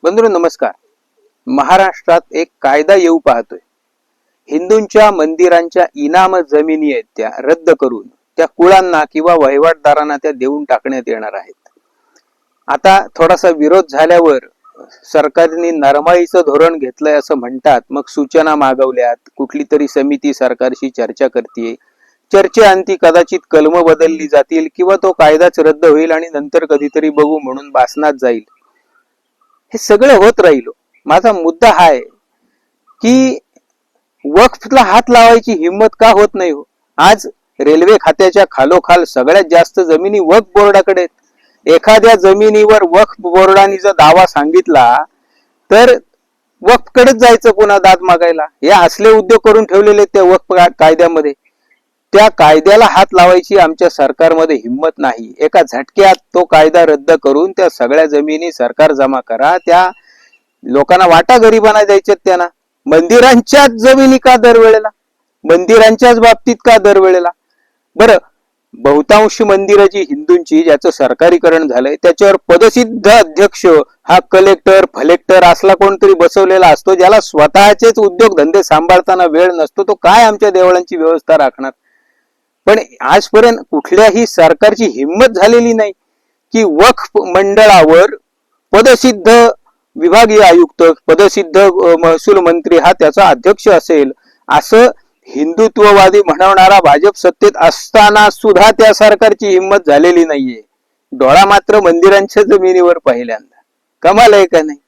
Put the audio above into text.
बंधूंनो नमस्कार. महाराष्ट्रात एक कायदा येऊ पाहतोय. हिंदूंच्या मंदिरांच्या इनाम जमिनी आहेत त्या रद्द करून त्या कुळांना किंवा वहिवाटदारांना त्या देऊन टाकण्यात येणार आहेत. आता थोडासा विरोध झाल्यावर सरकारने नरमाईचं धोरण घेतलंय असं म्हणतात. मग सूचना मागवल्यात, कुठली तरी समिती सरकारशी चर्चा करते. चर्चेअंती कदाचित कलम बदलली जातील किंवा तो कायदाच रद्द होईल आणि नंतर कधीतरी बघू म्हणून बासनात जाईल. हे सगळं होत राहिलो. माझा मुद्दा हा आहे की वक्फला हात लावायची हिंमत का होत नाही हो. आज रेल्वे खात्याच्या खालोखाल सगळ्यात जास्त जमिनी वक्फ बोर्डाकडे आहेत. एखाद्या जमिनीवर वक्फ बोर्डाने जर दावा सांगितला तर वक्फकडेच जायचं पुन्हा दाद मागायला. हे असले उद्योग करून ठेवलेले त्या वक्फ कायद्यामध्ये. त्या कायद्याला हात लावायची आमच्या सरकारमध्ये हिंमत नाही. एका झटक्यात तो कायदा रद्द करून त्या सगळ्या जमिनी सरकार जमा करा. त्या लोकांना वाटा गरिबांना द्यायच्यात. त्यांना मंदिरांच्याच जमिनी का दरवेळेला, मंदिरांच्याच बाबतीत का दरवेळेला. बरं, बहुतांश मंदिरं जी हिंदूंची ज्याचं सरकारीकरण झालंय त्याच्यावर पदसिद्ध अध्यक्ष हा कलेक्टर फलेक्टर असला कोणतरी बसवलेला असतो, ज्याला स्वतःचेच उद्योगधंदे सांभाळताना वेळ नसतो. तो काय आमच्या देवळांची व्यवस्था राखणार. पण आजपर्यंत कुठल्याही सरकारची हिंमत झालेली नाही की वक्फ मंडळावर पदसिद्ध विभागीय आयुक्त पदसिद्ध महसूल मंत्री हा त्याचा अध्यक्ष असेल. असं हिंदुत्ववादी म्हणवणारा भाजप सत्तेत असताना सुद्धा त्या सरकारची हिंमत झालेली नाहीये. डोळा मात्र मंदिरांच्या जमिनीवर पहिल्यांदा. कमाल आहे का नाही.